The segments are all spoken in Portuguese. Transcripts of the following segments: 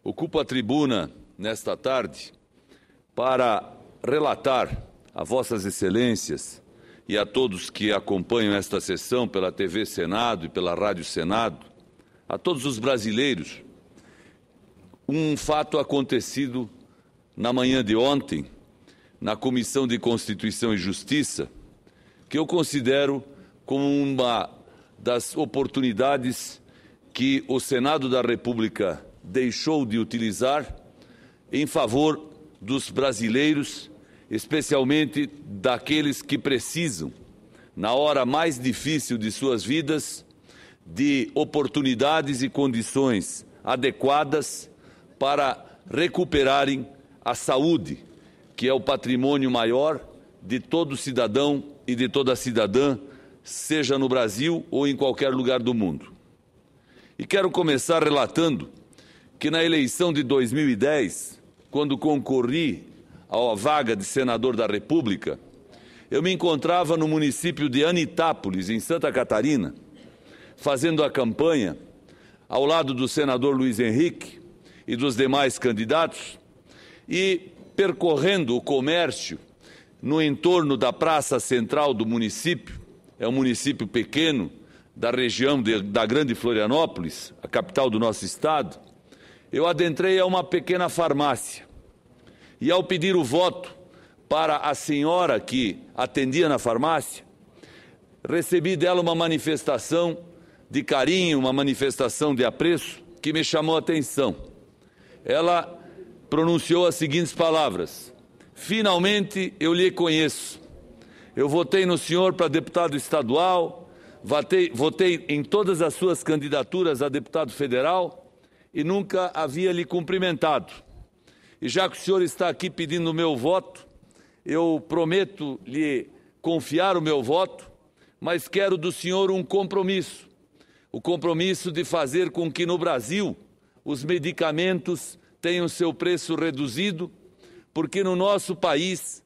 Ocupo a tribuna nesta tarde para relatar a Vossas Excelências e a todos que acompanham esta sessão pela TV Senado e pela Rádio Senado, a todos os brasileiros, um fato acontecido na manhã de ontem, na Comissão de Constituição e Justiça, que eu considero como uma das oportunidades que o Senado da República deixou de utilizar em favor dos brasileiros, especialmente daqueles que precisam, na hora mais difícil de suas vidas, de oportunidades e condições adequadas para recuperarem a saúde, que é o patrimônio maior de todo cidadão e de toda cidadã, seja no Brasil ou em qualquer lugar do mundo. E quero começar relatando que na eleição de 2010, quando concorri à vaga de senador da República, eu me encontrava no município de Anitápolis, em Santa Catarina, fazendo a campanha ao lado do senador Luiz Henrique e dos demais candidatos e percorrendo o comércio no entorno da praça central do município. É um município pequeno da região da Grande Florianópolis, a capital do nosso estado. Eu adentrei a uma pequena farmácia e, ao pedir o voto para a senhora que atendia na farmácia, recebi dela uma manifestação de carinho, uma manifestação de apreço que me chamou a atenção. Ela pronunciou as seguintes palavras: finalmente eu lhe conheço. Eu votei no senhor para deputado estadual, votei em todas as suas candidaturas a deputado federal e nunca havia lhe cumprimentado. E já que o senhor está aqui pedindo o meu voto, eu prometo lhe confiar o meu voto, mas quero do senhor um compromisso. O compromisso de fazer com que no Brasil os medicamentos tenham seu preço reduzido, porque no nosso país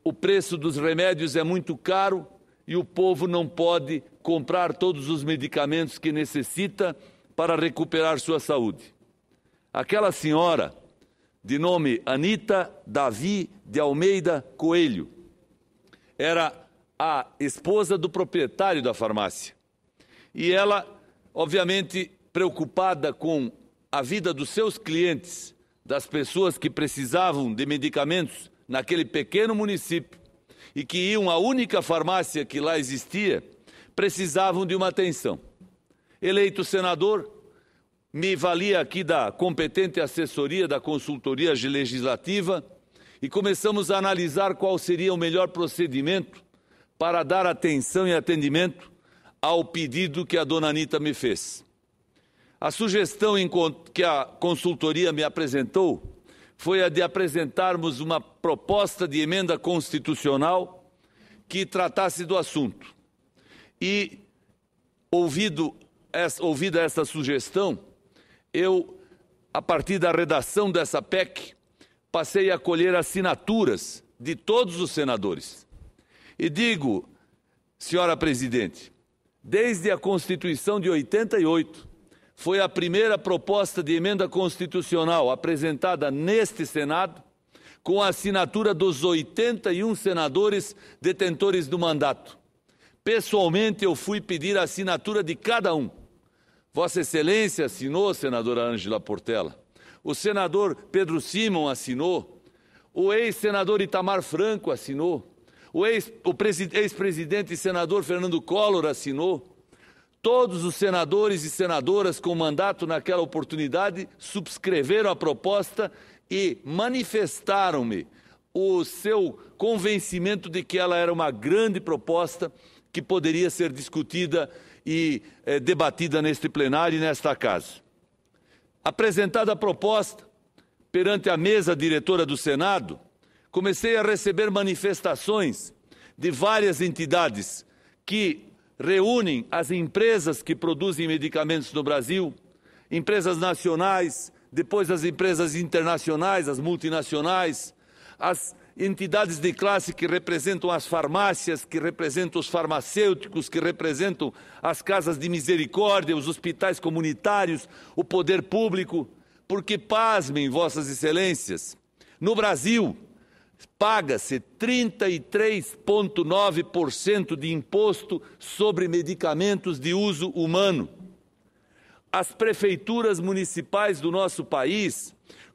o preço dos remédios é muito caro e o povo não pode comprar todos os medicamentos que necessita para recuperar sua saúde. Aquela senhora, de nome Anita Davi de Almeida Coelho, era a esposa do proprietário da farmácia. E ela, obviamente, preocupada com a vida dos seus clientes, das pessoas que precisavam de medicamentos naquele pequeno município e que iam à única farmácia que lá existia, precisavam de uma atenção. Eleito senador, me valia aqui da competente assessoria da consultoria legislativa e começamos a analisar qual seria o melhor procedimento para dar atenção e atendimento ao pedido que a dona Anita me fez. A sugestão que a consultoria me apresentou foi a de apresentarmos uma proposta de emenda constitucional que tratasse do assunto. E, ouvida essa sugestão, eu, a partir da redação dessa PEC, passei a colher assinaturas de todos os senadores. E digo, senhora presidente, desde a Constituição de 88, foi a primeira proposta de emenda constitucional apresentada neste Senado, com a assinatura dos 81 senadores detentores do mandato. Pessoalmente, eu fui pedir a assinatura de cada um. Vossa Excelência assinou, senadora Ângela Portela. O senador Pedro Simon assinou. O ex-senador Itamar Franco assinou. O ex-presidente e senador Fernando Collor assinou. Todos os senadores e senadoras com mandato naquela oportunidade subscreveram a proposta e manifestaram-me o seu convencimento de que ela era uma grande proposta que poderia ser discutida e debatida neste plenário e nesta casa. Apresentada a proposta perante a mesa diretora do Senado, comecei a receber manifestações de várias entidades que reúnem as empresas que produzem medicamentos no Brasil, empresas nacionais, depois as empresas internacionais, as multinacionais, as entidades de classe que representam as farmácias, que representam os farmacêuticos, que representam as casas de misericórdia, os hospitais comunitários, o poder público, porque, pasmem, Vossas Excelências, no Brasil paga-se 33,9% de imposto sobre medicamentos de uso humano. As prefeituras municipais do nosso país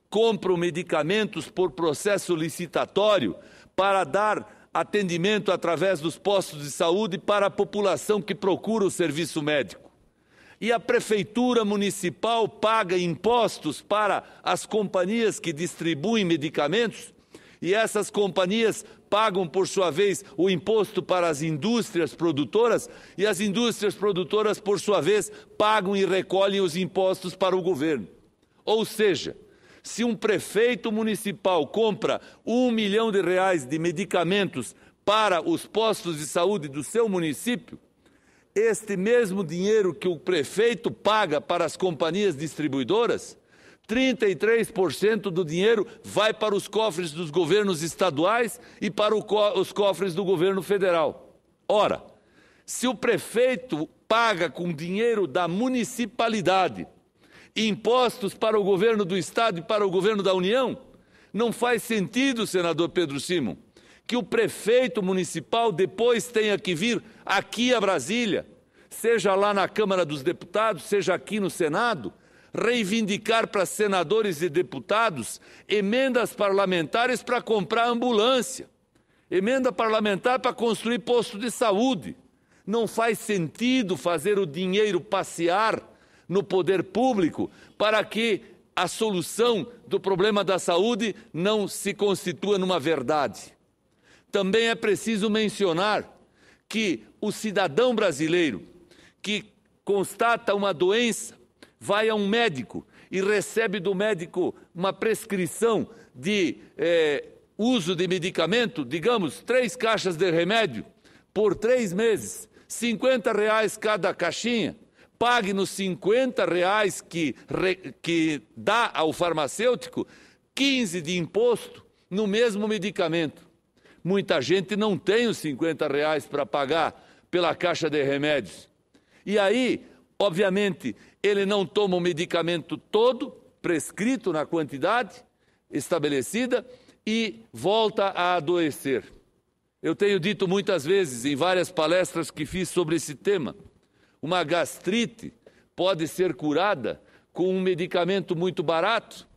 compram medicamentos por processo licitatório para dar atendimento através dos postos de saúde para a população que procura o serviço médico. E a prefeitura municipal paga impostos para as companhias que distribuem medicamentos, e essas companhias pagam, por sua vez, o imposto para as indústrias produtoras, e as indústrias produtoras, por sua vez, pagam e recolhem os impostos para o governo. Ou seja, se um prefeito municipal compra R$1 milhão de medicamentos para os postos de saúde do seu município, este mesmo dinheiro que o prefeito paga para as companhias distribuidoras, 33% do dinheiro vai para os cofres dos governos estaduais e para os cofres do governo federal. Ora, se o prefeito paga com dinheiro da municipalidade impostos para o governo do Estado e para o governo da União, não faz sentido, senador Pedro Simon, que o prefeito municipal depois tenha que vir aqui a Brasília, seja lá na Câmara dos Deputados, seja aqui no Senado, reivindicar para senadores e deputados emendas parlamentares para comprar ambulância, emenda parlamentar para construir posto de saúde. Não faz sentido fazer o dinheiro passear no poder público para que a solução do problema da saúde não se constitua numa verdade. Também é preciso mencionar que o cidadão brasileiro que constata uma doença vai a um médico e recebe do médico uma prescrição de uso de medicamento, digamos, 3 caixas de remédio por 3 meses, R$50 cada caixinha, pague nos R$50 que dá ao farmacêutico 15 de imposto no mesmo medicamento. Muita gente não tem os R$50 para pagar pela caixa de remédios. E aí, obviamente, ele não toma o medicamento todo, prescrito na quantidade estabelecida, e volta a adoecer. Eu tenho dito muitas vezes, em várias palestras que fiz sobre esse tema, uma gastrite pode ser curada com um medicamento muito barato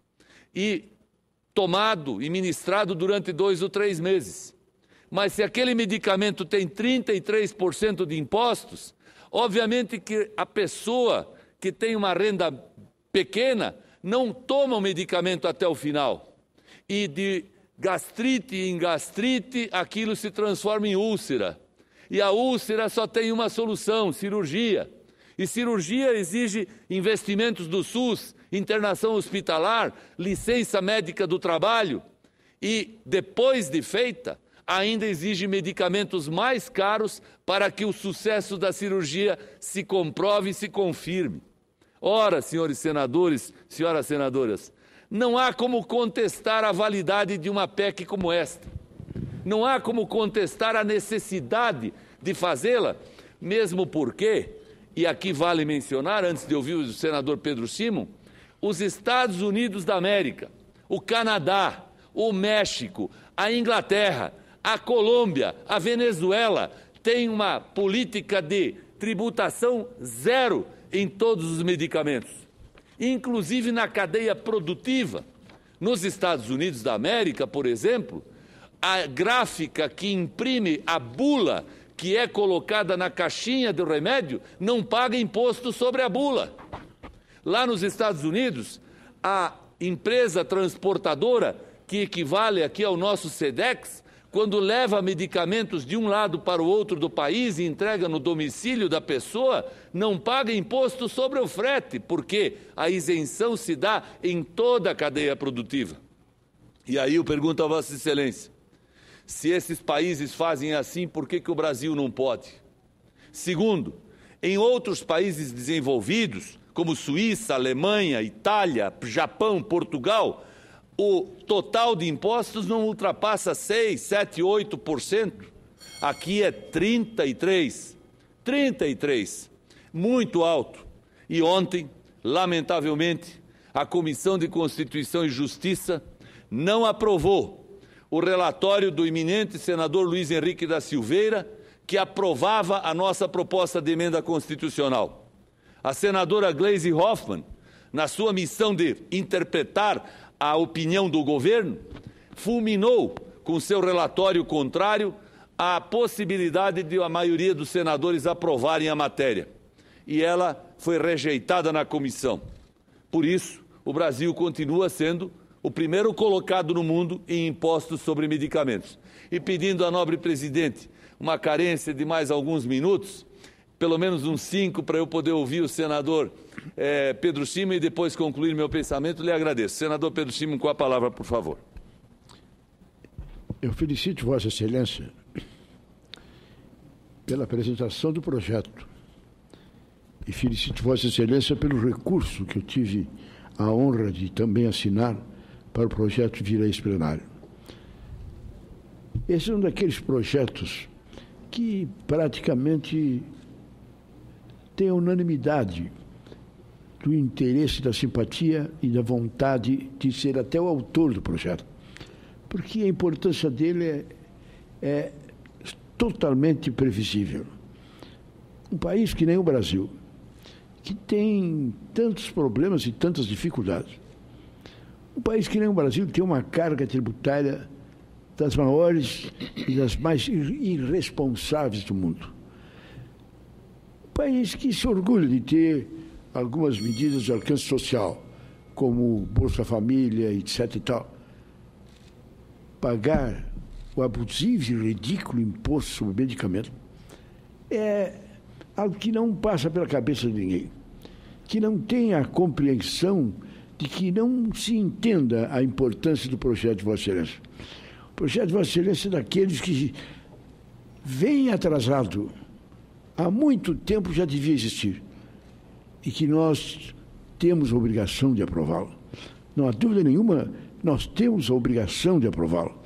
e tomado e ministrado durante 2 ou 3 meses. Mas se aquele medicamento tem 33% de impostos, obviamente que a pessoa que tem uma renda pequena não toma o medicamento até o final. E de gastrite em gastrite, aquilo se transforma em úlcera. E a úlcera só tem uma solução: cirurgia. E cirurgia exige investimentos do SUS, internação hospitalar, licença médica do trabalho. E depois de feita, ainda exige medicamentos mais caros para que o sucesso da cirurgia se comprove e se confirme. Ora, senhores senadores, senhoras senadoras, não há como contestar a validade de uma PEC como esta. Não há como contestar a necessidade de fazê-la, mesmo porque, e aqui vale mencionar, antes de ouvir o senador Pedro Simon, os Estados Unidos da América, o Canadá, o México, a Inglaterra, a Colômbia, a Venezuela têm uma política de tributação zero em todos os medicamentos, inclusive na cadeia produtiva. Nos Estados Unidos da América, por exemplo, a gráfica que imprime a bula que é colocada na caixinha do remédio não paga imposto sobre a bula. Lá nos Estados Unidos, a empresa transportadora, que equivale aqui ao nosso SEDEX, quando leva medicamentos de um lado para o outro do país e entrega no domicílio da pessoa, não paga imposto sobre o frete, porque a isenção se dá em toda a cadeia produtiva. E aí eu pergunto a Vossa Excelência, se esses países fazem assim, por que o Brasil não pode? Segundo, em outros países desenvolvidos, como Suíça, Alemanha, Itália, Japão, Portugal, o total de impostos não ultrapassa 6, 7, 8%. Aqui é 33%. 33%. Muito alto. E ontem, lamentavelmente, a Comissão de Constituição e Justiça não aprovou o relatório do eminente senador Luiz Henrique da Silveira, que aprovava a nossa proposta de emenda constitucional. A senadora Gleisi Hoffmann, na sua missão de interpretar a opinião do governo, fulminou com seu relatório contrário a possibilidade de a maioria dos senadores aprovarem a matéria. E ela foi rejeitada na comissão. Por isso, o Brasil continua sendo o primeiro colocado no mundo em impostos sobre medicamentos. E pedindo à nobre presidente uma carência de mais alguns minutos, pelo menos uns 5, para eu poder ouvir o senador Pedro Schyman e depois concluir meu pensamento, lhe agradeço. Senador Pedro Schyman, com a palavra, por favor. Eu felicito Vossa Excelência pela apresentação do projeto e felicito Vossa Excelência pelo recurso que eu tive a honra de também assinar para o projeto vir a esse plenário. Esse é um daqueles projetos que praticamente tem a unanimidade do interesse, da simpatia e da vontade de ser até o autor do projeto, porque a importância dele é totalmente previsível. Um país que nem o Brasil, que tem tantos problemas e tantas dificuldades. Um país que nem o Brasil tem uma carga tributária das maiores e das mais irresponsáveis do mundo. Um país que se orgulha de ter algumas medidas de alcance social, como Bolsa Família, etc. e tal. Pagar o abusivo e ridículo imposto sobre medicamento é algo que não passa pela cabeça de ninguém, que não tem a compreensão de que não se entenda a importância do projeto de Vossa Excelência. O projeto de Vossa Excelência é daqueles que vem atrasado, há muito tempo já devia existir, e que nós temos a obrigação de aprová-lo. Não há dúvida nenhuma, nós temos a obrigação de aprová-lo.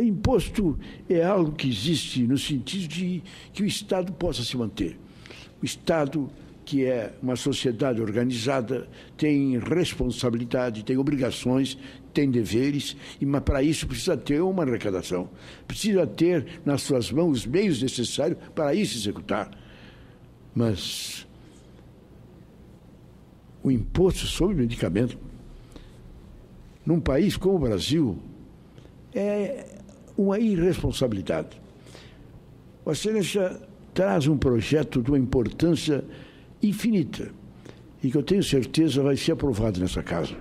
Imposto é algo que existe no sentido de que o Estado possa se manter. O Estado, que é uma sociedade organizada, tem responsabilidade, tem obrigações, tem deveres, mas para isso precisa ter uma arrecadação, precisa ter nas suas mãos os meios necessários para isso executar. Mas o imposto sobre medicamento, num país como o Brasil, é uma irresponsabilidade. Vossa Excelência traz um projeto de uma importância infinita e que eu tenho certeza vai ser aprovado nessa casa.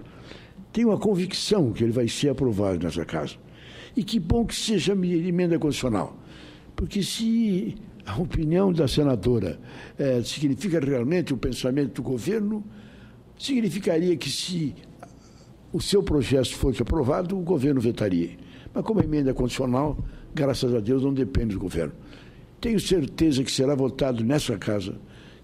Tenho a convicção que ele vai ser aprovado nessa casa. E que bom que seja emenda constitucional, porque se a opinião da senadora significa realmente o pensamento do governo, significaria que se o seu projeto fosse aprovado, o governo vetaria. Mas como emenda constitucional, graças a Deus, não depende do governo. Tenho certeza que será votado nessa casa,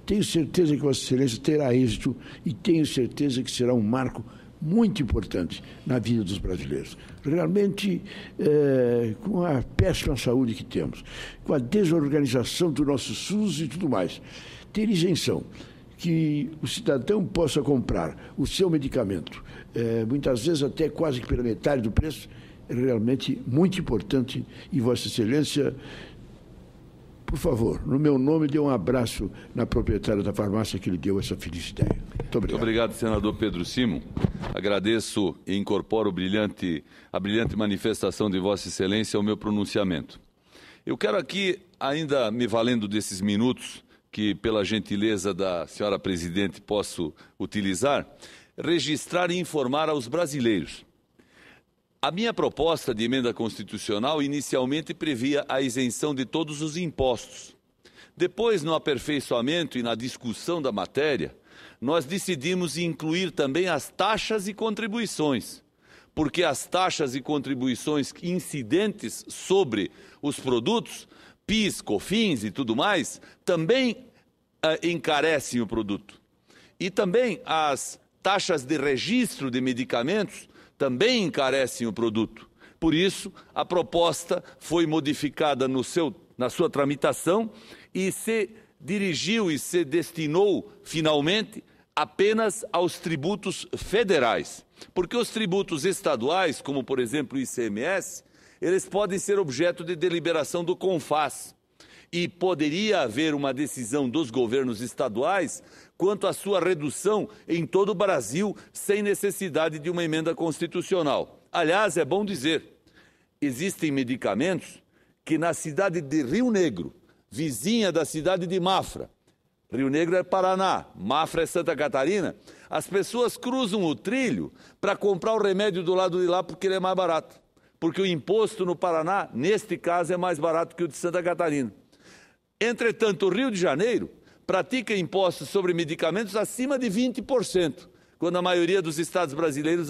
tenho certeza que Vossa Excelência terá êxito e tenho certeza que será um marco muito importante na vida dos brasileiros. Realmente, com a péssima saúde que temos, com a desorganização do nosso SUS e tudo mais, ter isenção, que o cidadão possa comprar o seu medicamento, muitas vezes até quase que pela metade do preço, é realmente muito importante. E Vossa Excelência, por favor, no meu nome, dê um abraço na proprietária da farmácia que lhe deu essa feliz ideia. Muito obrigado. Muito obrigado, senador Pedro Schyman. Agradeço e incorporo a brilhante manifestação de Vossa Excelência ao meu pronunciamento. Eu quero aqui, ainda me valendo desses minutos, que pela gentileza da senhora presidente posso utilizar, registrar e informar aos brasileiros. A minha proposta de emenda constitucional inicialmente previa a isenção de todos os impostos. Depois, no aperfeiçoamento e na discussão da matéria, nós decidimos incluir também as taxas e contribuições, porque as taxas e contribuições incidentes sobre os produtos, PIS, COFINS e tudo mais, também encarecem o produto. E também as taxas de registro de medicamentos também encarecem o produto. Por isso, a proposta foi modificada na sua tramitação e se dirigiu e se destinou, finalmente, apenas aos tributos federais, porque os tributos estaduais, como por exemplo o ICMS, eles podem ser objeto de deliberação do CONFAS e poderia haver uma decisão dos governos estaduais quanto à sua redução em todo o Brasil sem necessidade de uma emenda constitucional. Aliás, é bom dizer, existem medicamentos que na cidade de Rio Negro, vizinha da cidade de Mafra, Rio Negro é Paraná, Mafra é Santa Catarina, as pessoas cruzam o trilho para comprar o remédio do lado de lá porque ele é mais barato. Porque o imposto no Paraná, neste caso, é mais barato que o de Santa Catarina. Entretanto, o Rio de Janeiro pratica impostos sobre medicamentos acima de 20%, quando a maioria dos estados brasileiros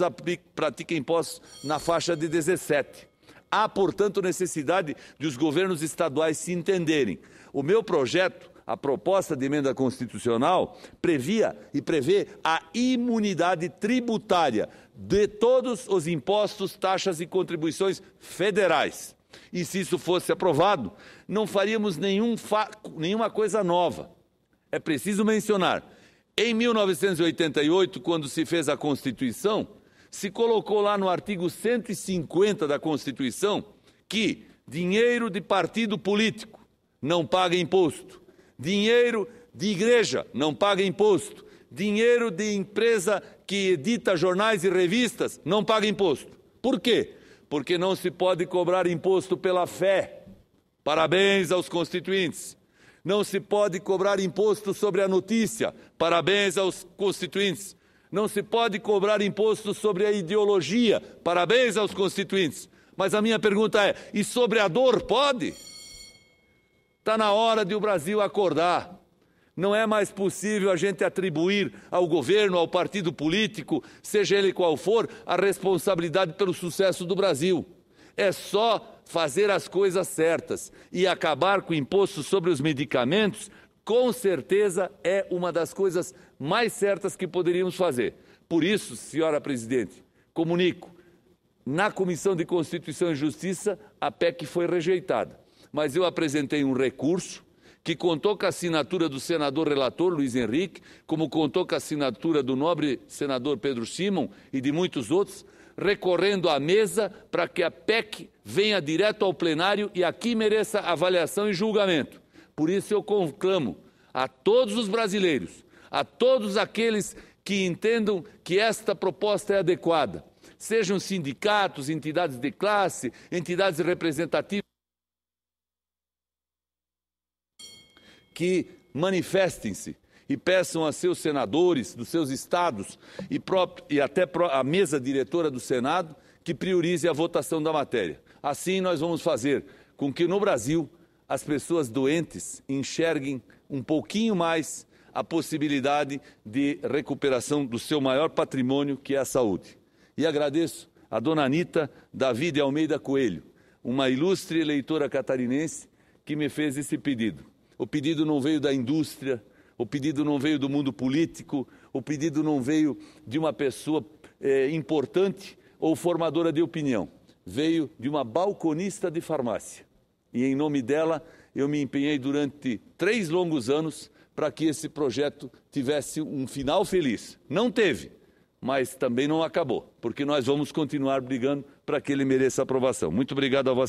pratica impostos na faixa de 17%. Há, portanto, necessidade de os governos estaduais se entenderem. O meu projeto, a proposta de emenda constitucional, previa e prevê a imunidade tributária de todos os impostos, taxas e contribuições federais. E se isso fosse aprovado, não faríamos nenhuma coisa nova. É preciso mencionar, em 1988, quando se fez a Constituição, se colocou lá no artigo 150 da Constituição que dinheiro de partido político não paga imposto, dinheiro de igreja não paga imposto, dinheiro de empresa que edita jornais e revistas não paga imposto. Por quê? Porque não se pode cobrar imposto pela fé. Parabéns aos constituintes. Não se pode cobrar imposto sobre a notícia. Parabéns aos constituintes. Não se pode cobrar imposto sobre a ideologia. Parabéns aos constituintes. Mas a minha pergunta é, e sobre a dor pode? Está na hora de o Brasil acordar. Não é mais possível a gente atribuir ao governo, ao partido político, seja ele qual for, a responsabilidade pelo sucesso do Brasil. É só fazer as coisas certas e acabar com o imposto sobre os medicamentos, com certeza é uma das coisas mais certas que poderíamos fazer. Por isso, senhora presidente, comunico, na Comissão de Constituição e Justiça, a PEC foi rejeitada. Mas eu apresentei um recurso que contou com a assinatura do senador relator Luiz Henrique, como contou com a assinatura do nobre senador Pedro Simon e de muitos outros, recorrendo à mesa para que a PEC venha direto ao plenário e aqui mereça avaliação e julgamento. Por isso eu conclamo a todos os brasileiros, a todos aqueles que entendam que esta proposta é adequada, sejam sindicatos, entidades de classe, entidades representativas, que manifestem-se e peçam a seus senadores dos seus estados e até a mesa diretora do Senado que priorize a votação da matéria. Assim nós vamos fazer com que no Brasil as pessoas doentes enxerguem um pouquinho mais a possibilidade de recuperação do seu maior patrimônio, que é a saúde. E agradeço a dona Anita Davi de Almeida Coelho, uma ilustre eleitora catarinense que me fez esse pedido. O pedido não veio da indústria, o pedido não veio do mundo político, o pedido não veio de uma pessoa importante ou formadora de opinião. Veio de uma balconista de farmácia. E em nome dela eu me empenhei durante 3 longos anos para que esse projeto tivesse um final feliz. Não teve, mas também não acabou, porque nós vamos continuar brigando para que ele mereça aprovação. Muito obrigado a você.